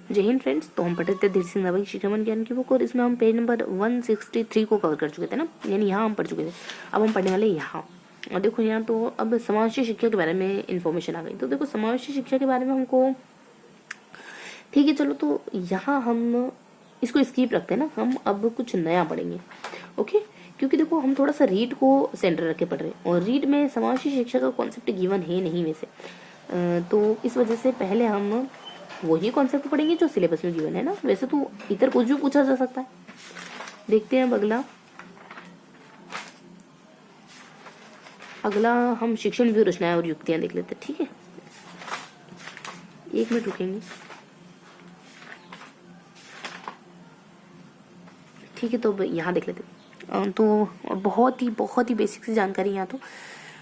जय हिंद फ्रेंड्स। तो हम पढ़ रहे थे धीर सिंह रावत की शिक्षावन ज्ञान की बुक और इसमें हम पेज नंबर 163 को कवर कर चुके थे ना, यानी यहाँ हम पढ़ चुके थे। अब हम पढ़ने वाले यहाँ, और देखो यहाँ तो अब समावेशी शिक्षा के बारे में इन्फॉर्मेशन आ गई। तो देखो समावेशी शिक्षा के बारे में हमको, ठीक है चलो, तो यहाँ हम इसको स्किप रखते हैं ना, हम अब कुछ नया पढ़ेंगे। ओके, क्योंकि देखो हम थोड़ा सा रीड को सेंटर रख के पढ़ रहे हैं और रीड में समावेशी शिक्षा का कॉन्सेप्ट गिवन है नहीं वैसे, तो इस वजह से पहले हम वही कॉन्सेप्ट पढ़ेंगे जो सिलेबस में गिवन है ना। वैसे तो इधर कुछ भी पूछा जा सकता है। देखते हैं अब अगला हम शिक्षण व्यू रचनाएं और युक्तियां देख लेते हैं। ठीक है, 1 मिनट रुकेंगे। ठीक है, तो यहाँ देख लेते हैं। तो बहुत ही बेसिक सी जानकारी यहाँ तो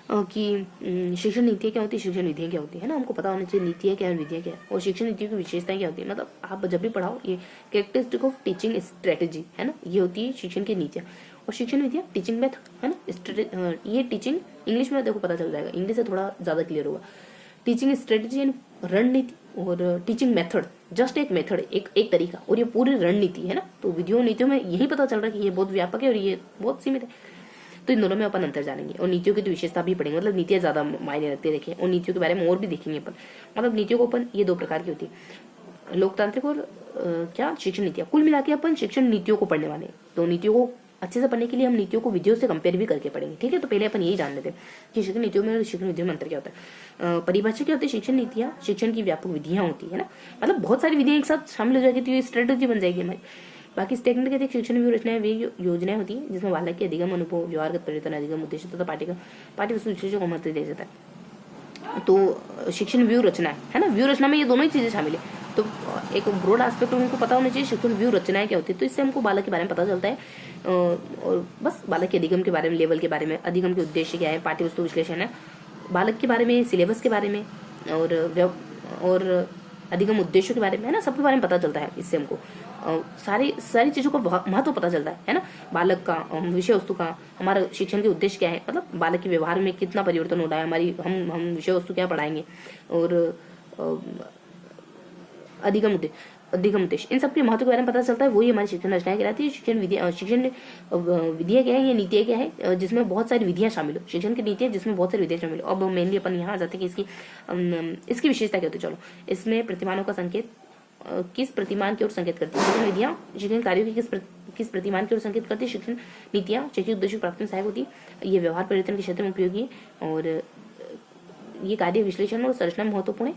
कि शिक्षण नीतियाँ क्या होती है, शिक्षण विधियाँ क्या होती है ना, हमको पता होना चाहिए नीतियाँ क्या है, विधियाँ क्या है, और शिक्षण नीतियों की विशेषताएं क्या होती है। मतलब आप जब भी पढ़ाओ, ये कैरेक्टरिस्टिक ऑफ टीचिंग स्ट्रेटेजी है ना, ये होती है शिक्षण की नीतियाँ। और शिक्षण विधियाँ टीचिंग मेथड है ना, ये टीचिंग इंग्लिश में देखो पता चल जाएगा, इंग्लिश से थोड़ा ज़्यादा क्लियर होगा। टीचिंग स्ट्रेटेजी एंड रणनीति, और टीचिंग मेथड जस्ट एक मेथड, एक तरीका, और ये पूरी रणनीति है ना। तो विधियों नीतियों में यही पता चल रहा है कि ये बहुत व्यापक है और ये बहुत सीमित है। तो इन दोनों में अपन अंतर जानेंगे और नीतियों की तो विशेषता भी पढ़ेंगे। मतलब नीतियाँ ज्यादा मायने रखती है, देखें, और नीतियों के बारे में और भी देखेंगे अपन। मतलब नीतियों को अपन, ये 2 प्रकार की होती है, लोकतांत्रिक और क्या शिक्षण नीतियाँ। कुल मिला के अपन शिक्षण नीतियों को पढ़ने वाले हैं। तो नीतियों को अच्छे से पढ़ने के लिए हम नीतियों को विधियों से कंपेयर भी करके पढ़ेंगे। ठीक है, तो पहले अपन यही जान लेते हैं कि शिक्षण नीतियों में और शिक्षण विधियों में अंतर क्या होता है। परिभाषा क्या होती है, शिक्षण नीतियाँ शिक्षण की व्यापक विधियाँ होती है ना। मतलब बहुत सारी विधियाँ एक साथ शामिल हो जाएगी तो ये स्ट्रेटेजी बन जाएगी हमारी। बाकी स्टेटमेंट कहते हैं शिक्षण व्यू रचनाएं वे योजनाएं होती है जिसमें बालक के अधिगम, अनुभव, व्यवहारगत परिवर्तन, अधिगम उद्देश्य तथा पाठ्यवस्तु विशेषों को महत्व दिया जाता है। तो शिक्षण व्यू रचना है ना, व्यू रचना में ये दोनों ही चीजें शामिल है। तो एक ब्रॉड एस्पेक्ट हमको पता होना चाहिए शिक्षण व्यू रचनाएं क्या होती है। तो इससे हमको बालक के बारे में पता चलता है, और बस बालक के अधिगम के बारे में, लेवल के बारे में, अधिगम के उद्देश्य क्या है, पाठ्यवस्तु विश्लेषण है, बालक के बारे में, सिलेबस के बारे में, और अधिगम उद्देश्यों के बारे में है ना, सबके बारे में पता चलता है। इससे हमको सारी चीजों का महत्व पता चलता है ना। बालक का, विषय वस्तु का, हमारा शिक्षण के उद्देश्य क्या है, मतलब बालक के व्यवहार में कितना परिवर्तन हो रहा है, हमारी हम विषय वस्तु क्या पढ़ाएंगे, और अधिगम उद्देश्य, इन सबके महत्व के बारे में पता चलता है। वही हमारी शिक्षण रचनाएं कहलाती है। शिक्षण विधियाँ क्या है, ये नीतियाँ क्या है, जिसमें बहुत सारी विधियाँ शामिल हो। शिक्षण की नीतियाँ जिसमें बहुत सारी विधियाँ शामिल हो। अब मेनली अपन यहाँ आ जाते हैं कि इसकी विशेषता क्या होती है। चलो, इसमें प्रतिमानों का संकेत, किस प्रतिमान की ओर संकेत करती है। शिक्षण विधियाँ शिक्षण कार्यों की किस प्रतिमान की ओर संकेत करती है। शिक्षण नीतियाँ शैक्षिक उद्देश्य प्राप्ति में सहायक होती है। ये व्यवहार परिवर्तन के क्षेत्र में उपयोगी है, और ये कार्य विश्लेषण और संरचना में महत्वपूर्ण है,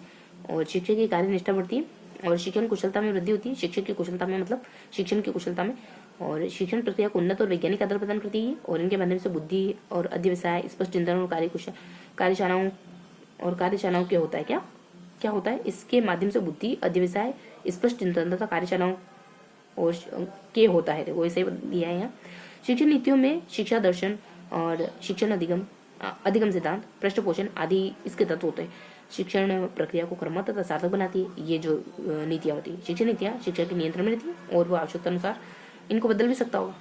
और शिक्षक की कार्य निष्ठा बढ़ती है, और शिक्षण कुशलता में वृद्धि होती है। शिक्षक की कुशलता में मतलब शिक्षण की कुशलता में, और शिक्षण प्रक्रिया को उन्नत और वैज्ञानिक आधार प्रदान करती है, और इनके माध्यम से बुद्धि और अध्यवसाय, स्पष्ट चिंतन और कार्यशालाओं के होता है क्या होता है, इसके माध्यम से बुद्धि, अध्यवसाय, स्पष्ट चिंतन तथा कार्यशालाओं और के होता है। वो ऐसे दिया है यहाँ। शिक्षण नीतियों में शिक्षा दर्शन और शिक्षण अधिगम सिद्धांत, पृष्ठ पोषण आदि इसके तत्व होते हैं। शिक्षण प्रक्रिया को क्रमबद्ध तथा सार्थक बनाती है। ये जो नीतियाँ होती है, शिक्षण नीतियाँ शिक्षक के नियंत्रण में रहती है, और वो आवश्यकता अनुसार इनको बदल भी सकता होगा।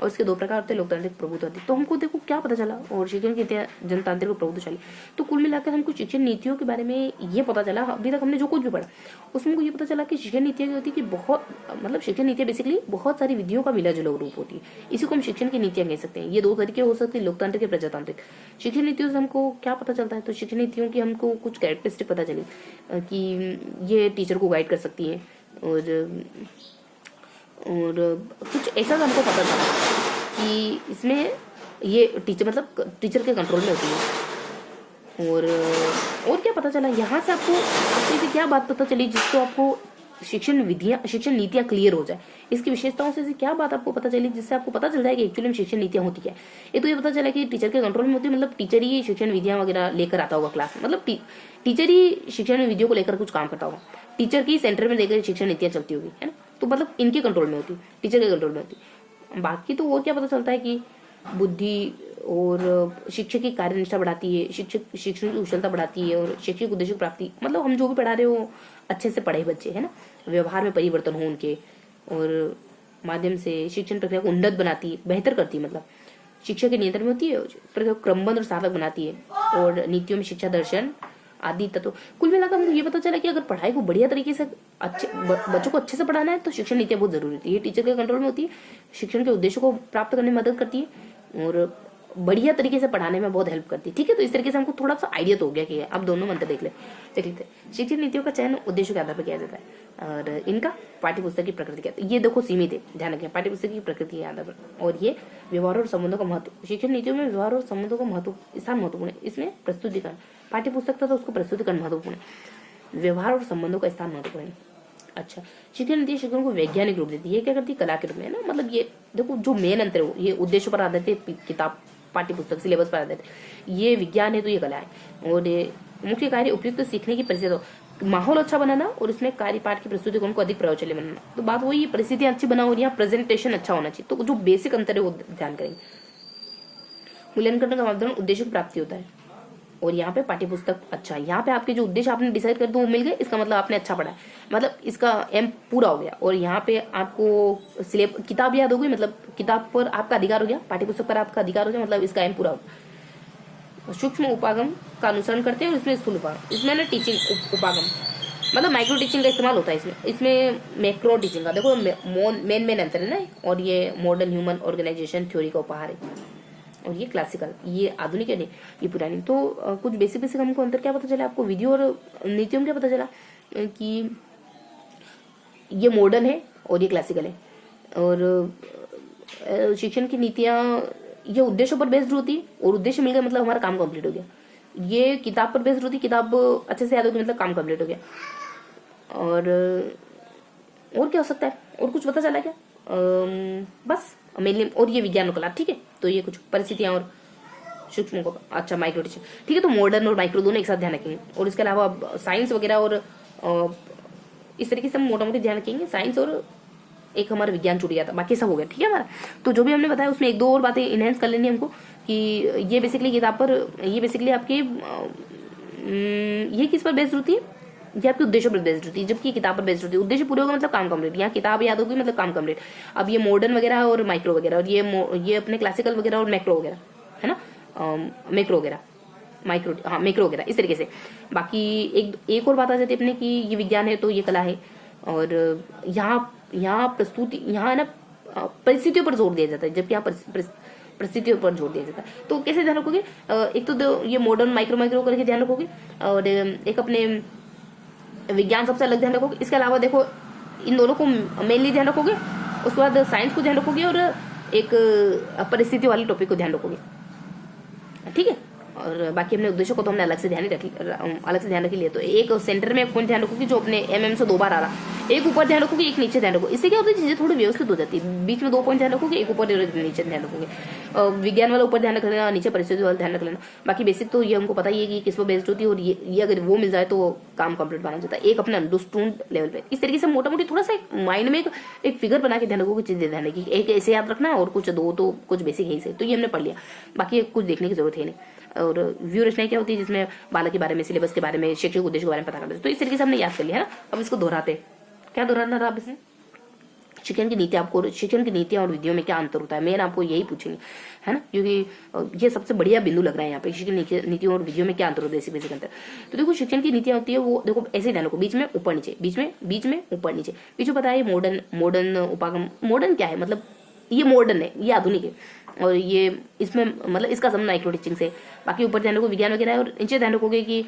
और इसके 2 प्रकार होते हैं, लोकतांत्रिक, प्रभुत्ववादी। तो हमको देखो क्या पता चला, और शिक्षण नीतियाँ जनतांत्रिक और प्रभुत्वशाली। तो कुल मिलाकर हमको शिक्षण नीतियों के बारे में ये पता चला, अभी तक हमने जो कुछ भी पढ़ा उसमें हमको ये पता चला कि शिक्षण नीतियाँ क्या होती है कि बहुत, मतलब शिक्षण नीतियाँ बेसिकली बहुत सारी विधियों का मिला जुला रूप होती है। इसी को हम शिक्षण की नीतियाँ कह सकते हैं। ये 2 तरीके हो सकते हैं, लोकतांत्रिक या प्रजातांत्रिक। शिक्षण नीतियों से हमको क्या पता चलता है, तो शिक्षण नीतियों की हमको कुछ कैरेक्टरिस्टिक पता चली कि ये टीचर को गाइड कर सकती है, और कुछ ऐसा हमको पता चला कि इसमें ये टीचर के कंट्रोल में होती है। और क्या पता चला यहाँ से आपको इसे क्या बात पता चली जिसको आपको शिक्षण नीतियाँ क्लियर हो जाए। इसकी विशेषताओं से क्या बात आपको पता चली जिससे आपको पता चल जाए कि एक्चुअली में शिक्षण नीतियाँ होती क्या है। ये तो ये पता चला कि टीचर के कंट्रोल में होती है, मतलब टीचर ही शिक्षण विधियाँ वगैरह लेकर आता होगा क्लास में, मतलब टीचर ही शिक्षण विधियों को लेकर कुछ काम करता होगा, टीचर की सेंटर में लेकर शिक्षण नीतियाँ चलती होगी, है ना। तो मतलब इनके कंट्रोल में होती, टीचर के कंट्रोल में होती। बाकी तो और क्या पता चलता है कि बुद्धि और शिक्षक की कार्यनिष्ठा बढ़ाती है, शिक्षण की कुशलता बढ़ाती है, और शैक्षिक उद्देश्य प्राप्ति, मतलब हम जो भी पढ़ा रहे हो अच्छे से पढ़े बच्चे, है ना। व्यवहार में परिवर्तन हो उनके, और माध्यम से शिक्षण प्रक्रिया को उन्नत बनाती है, बेहतर करती है, मतलब शिक्षा के नियंत्रण में होती है, प्रक्रिया को क्रमबद्ध और सार्थक बनाती है, और नीतियों में शिक्षा दर्शन आदि तत्व। कुल मिलाकर हमको ये पता चला कि अगर पढ़ाई को बढ़िया तरीके से बच्चों को अच्छे से पढ़ाना है तो शिक्षण नीतियाँ बहुत जरूरी होती है। ये टीचर के कंट्रोल में होती है, शिक्षण के उद्देश्यों को प्राप्त करने में मदद करती है और बढ़िया तरीके से पढ़ाने में बहुत हेल्प करती है। ठीक है, तो इस तरीके से हमको थोड़ा सा आइडिया तो हो गया कि अब दोनों मंत्र देख लेते हैं। शिक्षण नीतियों का चयन उद्देश्यों के आधार पर किया जाता है और इनका पाठ्यपुस्तक की प्रकृति क्या है, ये देखो सीमित है, ध्यान रखें, पाठ्यपुस्तक की प्रकृति के आधार पर। और ये व्यवहार और संबंधों का महत्व, शिक्षण नीतियों में व्यवहार और संबंधों का महत्व स्थान महत्वपूर्ण है। इसमें प्रस्तुतिकरण, पाठ्यपुस्तक था तो उसको प्रस्तुतिकरण महत्वपूर्ण है, व्यवहार और संबंधों का स्थान महत्वपूर्ण है। अच्छा, शिक्षण नीति शिक्षण को वैज्ञानिक रूप देती है, ये क्या करती है, कला के रूप में, है ना। मतलब ये देखो जो मेन अंतर है ये उद्देश्य पर आधारित है, किताब पाठ्यपुस्तक सिलेबस पर आधारित है, ये विज्ञान है तो ये कला है। और ये मुख्य कार्य उपयुक्त सीखने की परिस्थिति, माहौल अच्छा बनाना और इसमें कार्य पाठ की प्रस्तुति को अधिक प्रभावशाली बनाना। तो बात वही, परिस्थितियां अच्छी बनाओ और यहाँ प्रेजेंटेशन अच्छा होना चाहिए। तो जो बेसिक अंतर है वो ध्यान करेंगे। मूल्यांकन का मापदंड उद्देश्य की प्राप्ति होता है और यहाँ पे पाठ्यपुस्तक अच्छा, यहाँ पे आपके जो उद्देश्य आपने डिसाइड कर दो वो मिल गए, इसका मतलब आपने अच्छा पढ़ा है, मतलब इसका एम पूरा हो गया। और यहाँ पे आपको किताब याद हो गई, मतलब किताब पर आपका अधिकार हो गया, पाठ्यपुस्तक पर आपका अधिकार हो गया, मतलब इसका एम पूरा हो गया। सूक्ष्म उपागम का अनुसरण करते हैं और इसमें स्थूल उपागम, इसमें ना टीचिंग उपागम मतलब माइक्रो टीचिंग का इस्तेमाल होता है इसमें मैक्रो टीचिंग का देखो मेन अंतर है ना। और ये मॉडर्न ह्यूमन ऑर्गेनाइजेशन थ्योरी का उपहार है और ये क्लासिकल, ये आधुनिक है नहीं, ये पुरानी। तो कुछ बेसिक हमको अंतर क्या पता चला आपको, विधि और नीतियों में क्या पता चला कि ये मॉडर्न है और ये क्लासिकल है। और शिक्षण की नीतियाँ ये उद्देश्यों पर बेस्ड होती और उद्देश्य मिल गया मतलब हमारा काम कंप्लीट हो गया। ये किताब पर बेस्ड होती, किताब अच्छे से याद होगी मतलब काम कंप्लीट हो गया। और क्या हो सकता है, और कुछ पता चला क्या, बस मेनली। और ये विज्ञान और कला, ठीक है। तो ये कुछ परिस्थितियां और सूक्ष्म को, अच्छा माइक्रो टीचिंग, ठीक है। तो मॉडर्न और माइक्रो दोनों एक साथ ध्यान रखेंगे। और इसके अलावा साइंस वगैरह और इस तरीके से हम मोटा मोटी ध्यान रखेंगे। साइंस और एक हमारा विज्ञान छूट गया था, बाकी सब हो गया, ठीक है हमारा। तो जो भी हमने बताया उसमें एक दो और बातें इनहेंस कर लेनी हमको कि ये बेसिकली किताब पर, ये बेसिकली आपके ये किस पर बेस्ड होती है, ये आपके उद्देश्य पर बेस्ड होती है, जबकि किताब पर बेस्ड होती है। उद्देश्य पूरे होगा मतलब काम कंप्लीट, यहाँ किताब याद होगी मतलब काम कंप्लीट। अब ये मॉडर्न वगैरह और माइक्रो वगैरह, और ये अपने क्लासिकल वगैरह और मैक्रो वगैरह, है ना, मैक्रो वगैरह, माइक्रो, हाँ मैक्रो वगैरह, इस तरीके से। बाकी एक और बात आ जाती है अपने कि ये विज्ञान है तो ये कला है। और यहाँ प्रस्तुति, यहाँ ना परिस्थितियों पर जोर दिया जाता है, जबकि यहाँ परिस्थितियों पर जोर दिया जाता है। तो कैसे ध्यान रखोगे, एक तो ये मॉडर्न माइक्रो करके ध्यान रखोगे, और एक अपने विज्ञान सबसे अलग ध्यान रखोगे। इसके अलावा देखो इन दोनों को मेनली ध्यान रखोगे, उसके बाद साइंस को ध्यान रखोगे और एक परिस्थिति वाले टॉपिक को ध्यान रखोगे, ठीक है। और बाकी अपने उद्देश्यों को तो हमने अलग से ध्यान रख लिया। तो एक सेंटर में पॉइंट ध्यान रखोगे जो अपने एमएम से 2 बार आ रहा, एक ऊपर ध्यान रखोगे एक नीचे ध्यान रखोगे। इससे क्या होता है, चीजें थोड़ी व्यवस्थित हो जाती है। बीच में 2 पॉइंट ध्यान रखोगे, एक ऊपर और एक नीचे ध्यान रखोगे। विज्ञान वाला ऊपर ध्यान रख लेना, नीचे परिस्थिति वाला ध्यान रख लेना। बाकी बेसिक तो ये हमको पता ही है कि किस पर बेस्ड होती है, और ये अगर वो मिल जाए तो काम कंप्लीट माना जाता है, एक अपना अंडरस्टूड लेवल पे। इस तरीके से मोटा मोटी थोड़ा सा माइंड में एक फिगर बना के ध्यान रखोगे, चीजें ध्यान रखी, एक ऐसे याद रखना और कुछ 2 तो कुछ बेसिक यही से। तो ये हमने पढ़ लिया, बाकी कुछ देखने की जरूरत है नहीं। और व्यू रचना क्या होती है, जिसमें बालक के बारे में, सिलेबस के बारे में, शैक्षिक उद्देश्य के बारे में पता करते हैं। तो इस तरीके से हमने याद कर लिया है ना। अब इसको दोहराते, क्या दोहराना रहा अब इसमें, शिक्षण की नीति, आपको शिक्षण की नीतियां और विधियों में क्या अंतर होता है, मेन आपको यही पूछेंगे, है ना, क्योंकि ये सबसे बढ़िया बिंदु लग रहा है यहाँ पे। शिक्षण नीतियों और विधियों में क्या अंतर होता है, बेसिक अंतर। तो देखो शिक्षण की नीतियां होती है वो देखो ऐसे ध्यान रखो, बीच में ऊपर नीचे, बीच में ऊपर नीचे। बीच में पता है मॉडर्न उपागम, मॉडर्न क्या है मतलब ये मॉडर्न है, ये आधुनिक है। और ये इसमें मतलब इसका संबंध माइक्रो टीचिंग से। बाकी ऊपर ध्यान रखो विज्ञान वगैरह है, और नीचे ध्यान रखोगे कि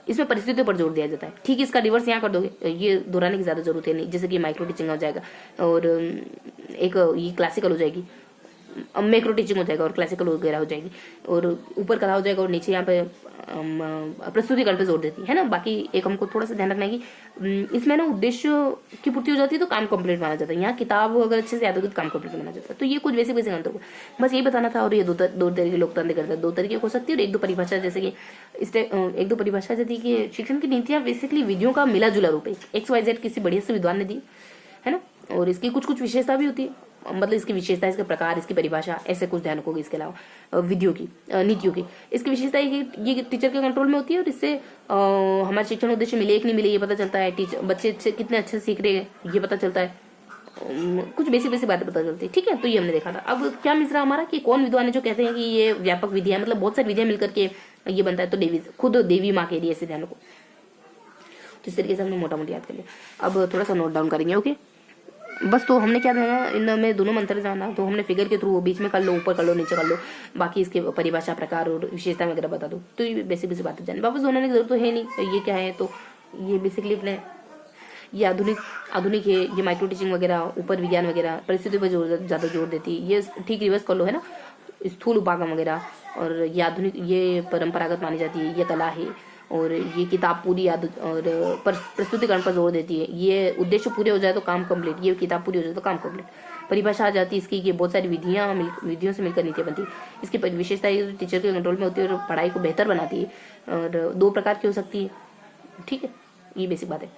इसमें परिस्थितियों पर जोर दिया जाता है। ठीक, इसका रिवर्स यहाँ कर दोगे, ये दोहराने की ज्यादा जरूरत है नहीं, जैसे कि माइक्रो टीचिंग हो जाएगा और एक ये क्लासिकल हो जाएगी, मैक्रो टीचिंग हो जाएगा और क्लासिकल वगैरह हो जाएगी, और ऊपर कला हो जाएगा और नीचे यहाँ पे प्रस्तुतिकरण पे जोर देती है ना। बाकी एक हमको थोड़ा सा ध्यान रखना है कि इसमें ना उद्देश्य की पूर्ति हो जाती है तो काम कंप्लीट माना जाता है। यहाँ किताब अगर अच्छे से याद होगी तो काम कंप्लीट माना जाता है। तो ये कुछ बेसिक अंतर को बस यही बताना था। और ये दो तरीके लोकतंत्र करता है, 2 तरीके हो सकती है, और 1-2 परिभाषा, जैसे कि एक दो परिभाषा जैसे कि शिक्षण की नीतियाँ बेसिकली विधियों का मिला जुला रूप है, XYZ किसी बढ़िया से विद्वान ने दी है ना। और इसकी कुछ विशेषता भी होती है, मतलब इसकी विशेषता, इसके प्रकार, इसकी परिभाषा, ऐसे कुछ ध्यान रखोगे। इसके अलावा विधियों की, नीतियों की, इसकी विशेषता है कि ये टीचर के कंट्रोल में होती है, और इससे हमारे शिक्षण उद्देश्य मिले कि नहीं मिले ये पता चलता है, टीचर बच्चे कितने अच्छे सीख रहे हैं ये पता चलता है, कुछ बेसिक बातें पता चलती है, ठीक है। तो ये हमने देखा था। अब क्या मिल रहा हमारा कि कौन विद्वान है जो कहते हैं कि ये व्यापक विधि है, मतलब बहुत सारी विधियां मिलकर के ये बनता है। तो खुद देवी माँ के लिए ऐसे ध्यान रखो। तो इस तरीके से हमने मोटा मोटी याद कर लिया। अब थोड़ा सा नोट डाउन करेंगे। ओके, बस तो हमने क्या जाना, इनमें दोनों मंत्र जाना, तो हमने फिगर के थ्रू बीच में कर लो, ऊपर कर लो, नीचे कर लो, बाकी इसके परिभाषा, प्रकार और विशेषता वगैरह बता दो। तो ये बेसिक बेसिक बातें जाने, वापस होने की जरूरत तो है नहीं। ये क्या है, तो ये बेसिकली अपने ये आधुनिक है, ये माइक्रो टीचिंग वगैरह, ऊपर विज्ञान वगैरह, परिस्थिति पर ज़्यादा जोर देती है। ये ठीक रिवर्स कर लो, है ना, स्थूल उपागम वगैरह। और ये आधुनिक, ये परंपरागत मानी जाती है, ये कला है। और ये किताब पूरी और प्रस्तुतिकरण पर जोर देती है। ये उद्देश्य पूरे हो जाए तो काम कंप्लीट, ये किताब पूरी हो जाए तो काम कंप्लीट। परिभाषा आ जाती है इसकी, ये बहुत सारी विधियों से मिलकर नीतियाँ बनती है। इसकी विशेषता टीचर के कंट्रोल में होती है और पढ़ाई को बेहतर बनाती है। और 2 प्रकार की हो सकती है, ठीक है, ये बेसिक बात है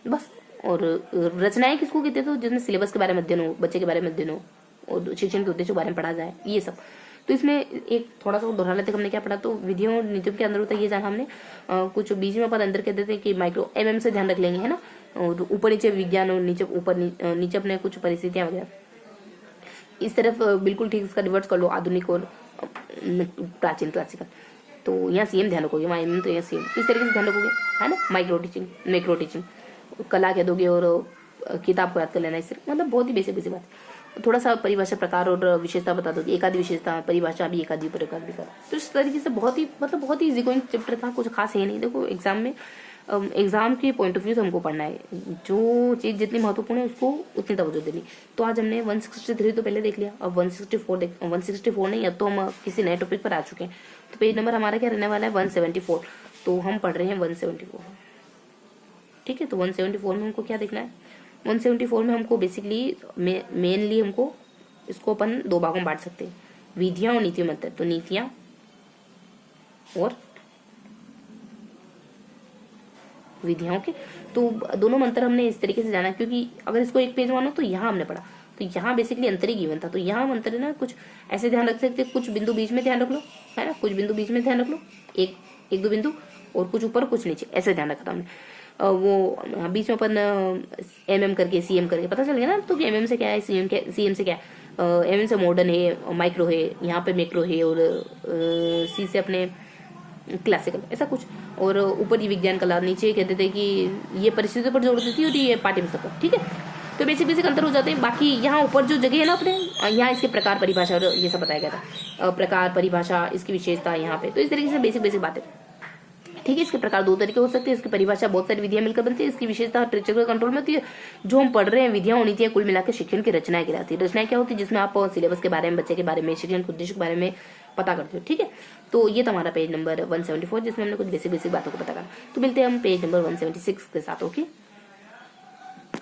बस। और रचनाएं किसको कहते हैं, तो जिसमें सिलेबस के बारे में अध्ययन हो, बच्चे के बारे में अध्ययन हो और शिक्षण के उद्देश्य के बारे में पढ़ा जाए, ये सब। तो इसमें एक थोड़ा सा दोहरा लेते हमने क्या पढ़ा, तो विधियों और नीतियों के अंदर होता है ये जाना हमने। कुछ बीच में अपन अंदर कहते थे कि माइक्रो एमएम से ध्यान रख लेंगे, है ना, और ऊपर नीचे विज्ञान और नीचे अपने कुछ परिस्थितियां वगैरह। इस तरफ बिल्कुल ठीक इसका रिवर्स कर लो, आधुनिक और प्राचीन क्लासिकल। तो यहाँ सीएम ध्यान रखोगे, वहाँ एमएम तो यहाँ सीएम, इस तरीके से ध्यान रखोगे, है ना। माइक्रो टीचिंग कला कह दोगे और किताब को याद कर लेना, इससे मतलब बहुत ही बेसिक बात। थोड़ा सा परिभाषा, प्रकार और विशेषता बता दोगे, एकादी विशेषता, परिभाषा भी, एकादी प्रकार भी कर। तो इस तरीके से बहुत ही इजी गोइंग चैप्टर था, कुछ खास है नहीं। देखो एग्जाम के पॉइंट ऑफ व्यू से हमको पढ़ना है, जो चीज़ जितनी महत्वपूर्ण है उसको उतनी तवज्जो देनी। तो आज हमने 163 तो पहले देख लिया, अब 164 नहीं, अब तो हम किसी नए टॉपिक पर आ चुके हैं। तो पेज नंबर हमारा क्या रहने वाला है, 174। तो हम पढ़ रहे हैं 174, ठीक है। तो 174 में हमको क्या देखना है, 174 में हमको बेसिकली मेनली हमको इसको अपन 2 भागों में बांट सकते हैं, विधियां और नीतियों मंत्र। तो नीतियां और विधियां, ओके। तो दोनों मंत्र हमने इस तरीके से जाना, क्योंकि अगर इसको एक पेज मानो तो यहाँ हमने पढ़ा, तो यहाँ बेसिकली अंतर ही गिवन था। तो यहाँ मंत्र ना कुछ ऐसे ध्यान रख सकते, कुछ बिंदु बीच में ध्यान रख लो, है ना, कुछ बिंदु बीच में ध्यान रख लो, एक 2 बिंदु, और कुछ ऊपर कुछ नीचे, ऐसे ध्यान रखा था हमने। वो बीच में अपन एमएम करके, सीएम करके पता चल गया ना, तो एमएम से क्या है, सीएम से क्या है। एमएम से मॉडर्न है, माइक्रो है, यहाँ पे मैक्रो है, और सी से अपने क्लासिकल, ऐसा कुछ। और ऊपर ये विज्ञान कला, नीचे कहते थे कि ये परिस्थिति पर जोड़ देती है और ये पाठ्य पुस्तक पर, ठीक है। तो बेसिक अंतर हो जाते हैं। बाकी यहाँ ऊपर जो जगह है ना अपने, यहाँ इसके प्रकार, परिभाषा और ये सब बताया गया था, प्रकार, परिभाषा, इसकी विशेषता यहाँ पे। तो इस तरीके से बेसिक बातें, ठीक है। इसके प्रकार 2 तरीके हो सकते हैं, इसकी परिभाषा बहुत सारी विधियां मिलकर बनती है, इसकी विशेषता टीचर के कंट्रोल में होती है। जो हम पढ़ रहे हैं विधियां और नीतियां कुल मिलाकर शिक्षण की रचनाएं कहलाती है। रचनाएं क्या होती है, जिसमें आप सिलेबस के बारे में, बच्चे के बारे में, शिक्षण के उद्देश्य के बारे में पता करते हो, ठीक है। तो ये तो हमारा पेज नंबर 174, जिसमें हमने कुछ बेसिक बातों को पता करा। तो मिलते हैं हम पेज नंबर 176 के साथ, ओके।